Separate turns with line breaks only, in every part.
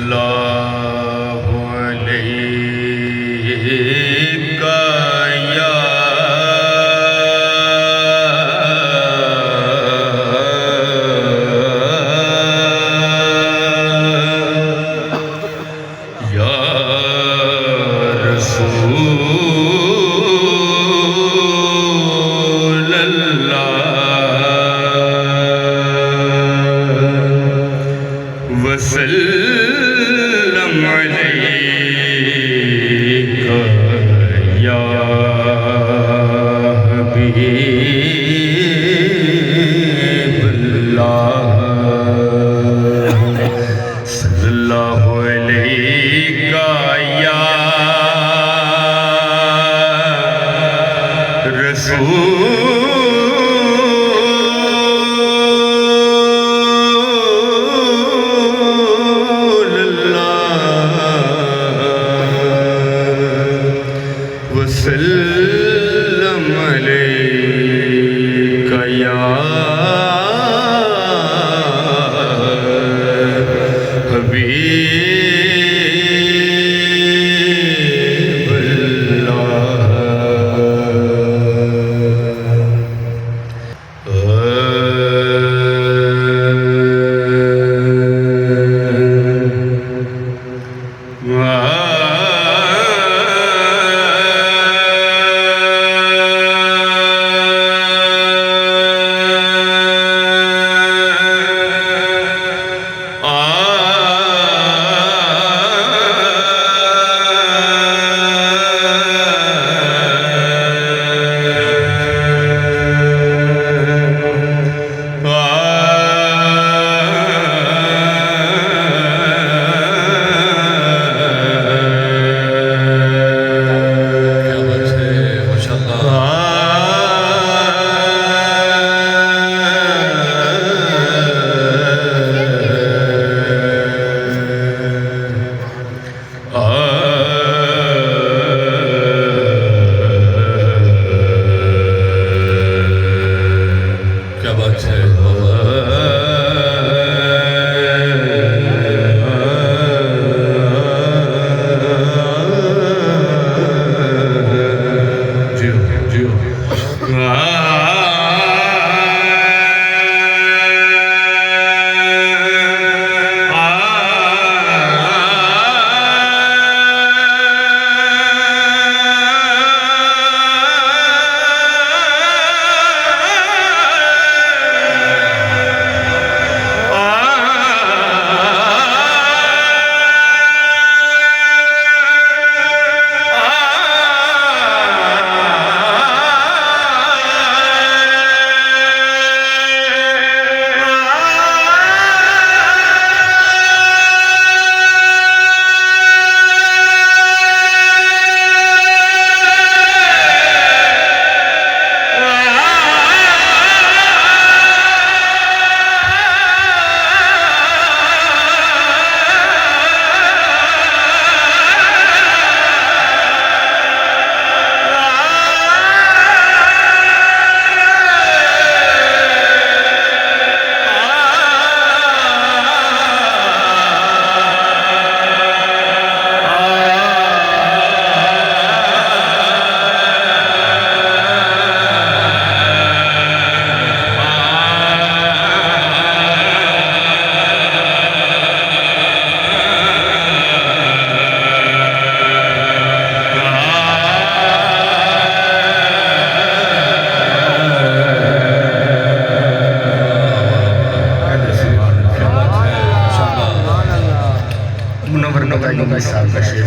सल्लल्लाहु अलैका या रसूल अल्लाह वसल्लम अलैका या हबीबल्लाह सल्लल्लाहु अलैका या रसूल अल्लाह वसल्लम अलैका या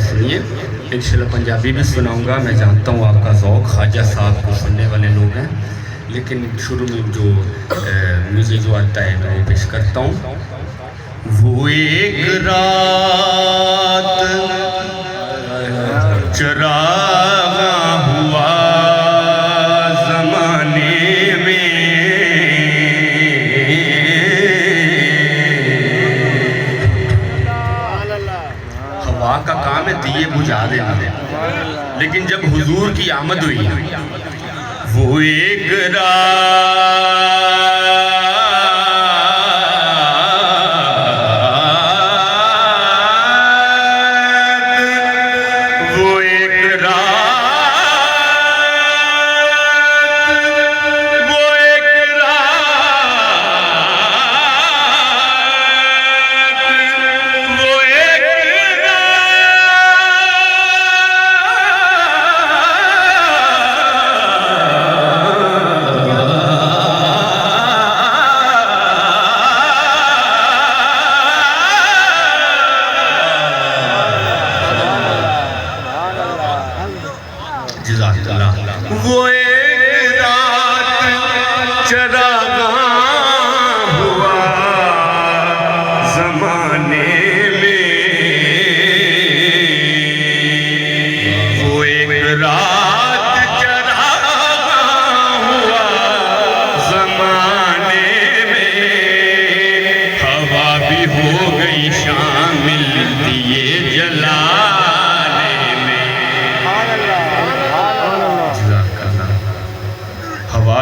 सुनिए। इंशाल्लाह पंजाबी भी सुनाऊंगा। मैं जानता हूँ आपका ज़ौक़ ख्वाजा साहब को सुनने वाले लोग हैं, लेकिन शुरू में जो मुझे जो आता है मैं वो पेश करता हूँ। वो एक रात चरागा हुआ ज़माने में, हवा का काम है दिए बुझा देना, लेकिन जब हुजूर की आमद हुई वो एक रात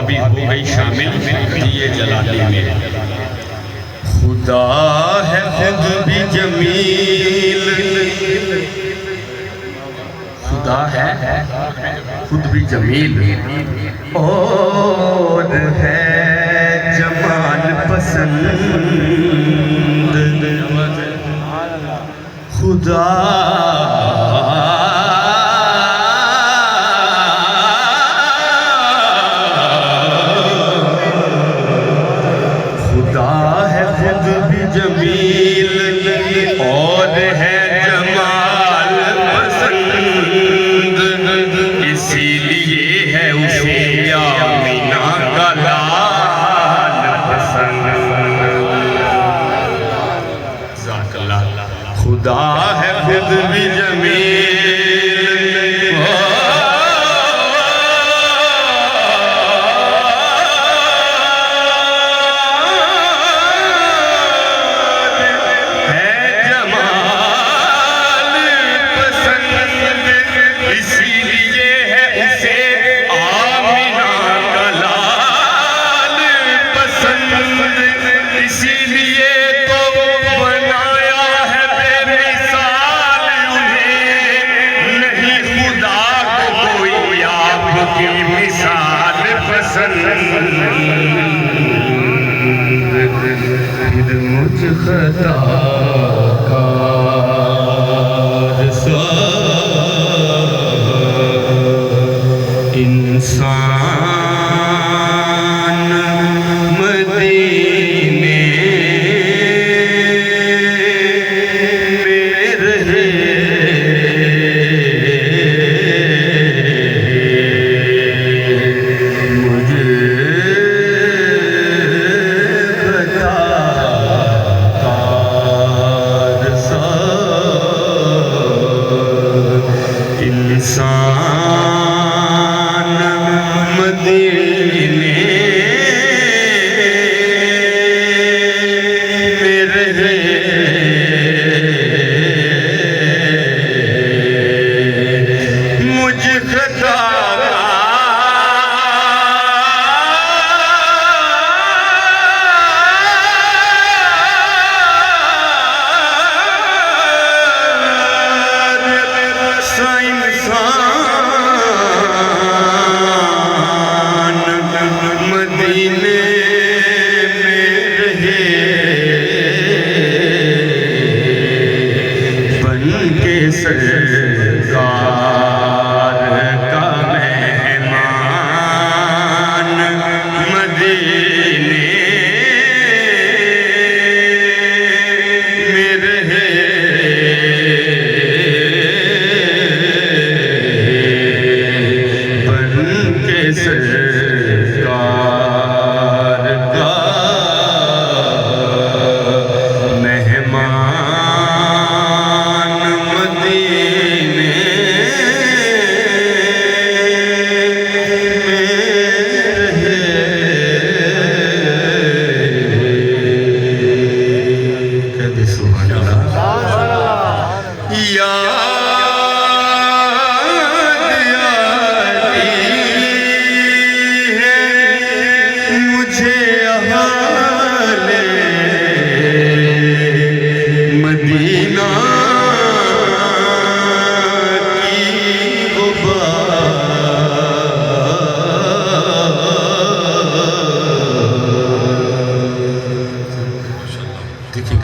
भी हो गई शामिल दिए जलाने में। खुदा है खुद भी जमील, खुदा है खुद भी जमील और है जमाल पसंद। खुदा जमील और है जमाल पसंद, इसीलिए है उसे आमीना का लाल पसंद। खुदा है खुद भी जमील खताकार सा इंसान मदीने में रहे, मुझे इंसान मदीने में रहे, मुझ खता सरकार का मेहमान मदीने में रहे, बन के सरकार का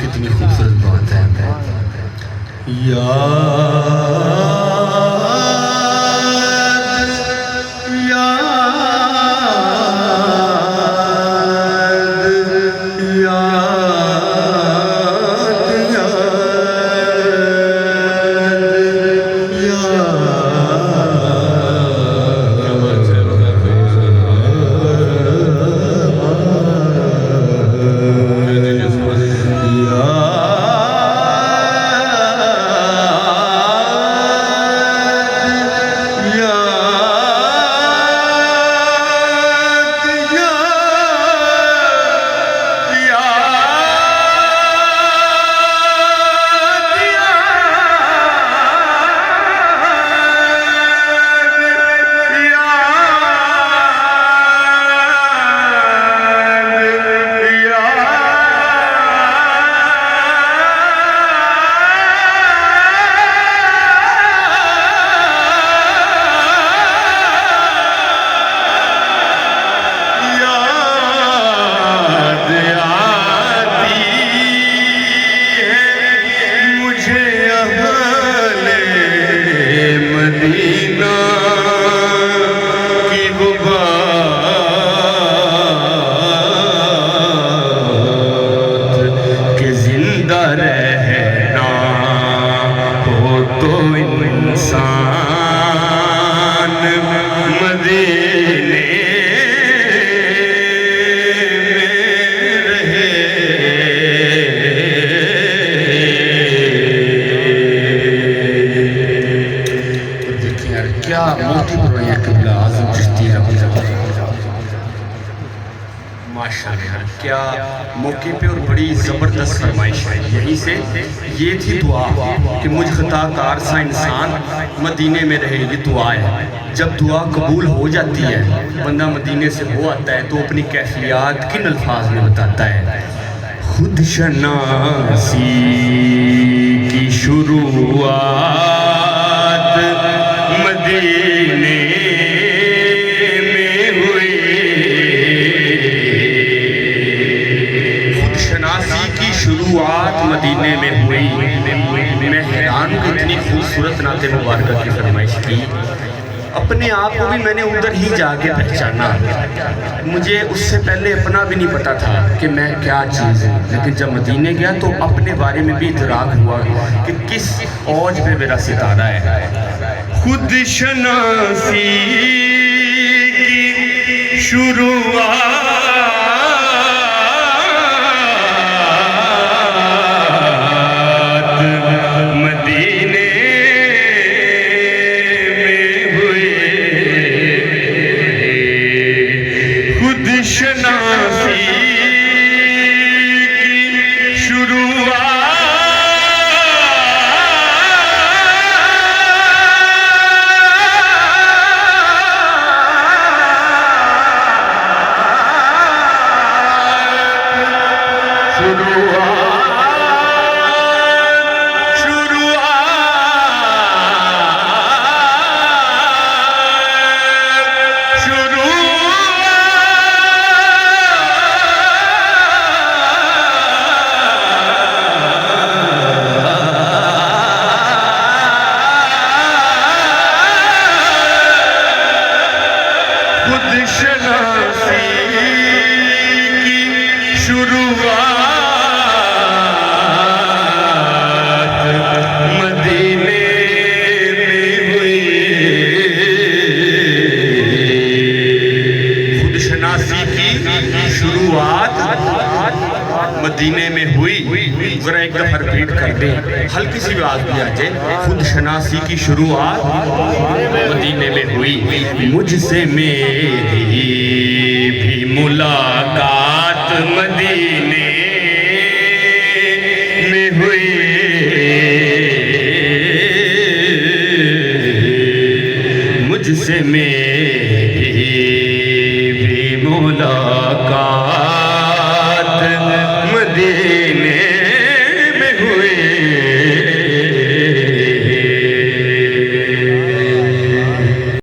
कितनी खूबसूरत बात है। तो इंसान मदीने क्या मोटी बुराइयां किबला आज़म चिश्ती माशाअल्लाह, क्या मौके पे और बड़ी ज़बरदस्त फरमाइश है। यहीं से ये थी दुआ कि मुझ खताकार सा इंसान मदीने में रहे, ये दुआ है। जब दुआ कबूल हो जाती है, बंदा मदीने से हो आता है तो अपनी कैफियत किन अल्फाज में बताता है। खुद शनासी की शुरुआत मदीने में हुई, खुद शनासी की शुरुआत मदीने में हुई। मैं हैरान हूँ, इतनी खूबसूरत नाते मुबारक की फरमाइश की। अपने आप को भी मैंने उधर ही जाके पहचाना। मुझे उससे पहले अपना भी नहीं पता था कि मैं क्या चीज़ हूँ, लेकिन जब मदीने गया तो अपने बारे में भी इतराक हुआ कि किस औज पे मेरा सितारा है। खुद शनासी की शुरुआत मदीने में हुई, खुद शनासी की शुरुआत मदीने में हुई। जरा एक दफा रिपीट कर दे, हल्की सी आवाज भी आ जाए। खुद शनासी की शुरुआत मदीने में हुई, मुझसे मेरी भी मुलाकात मदीने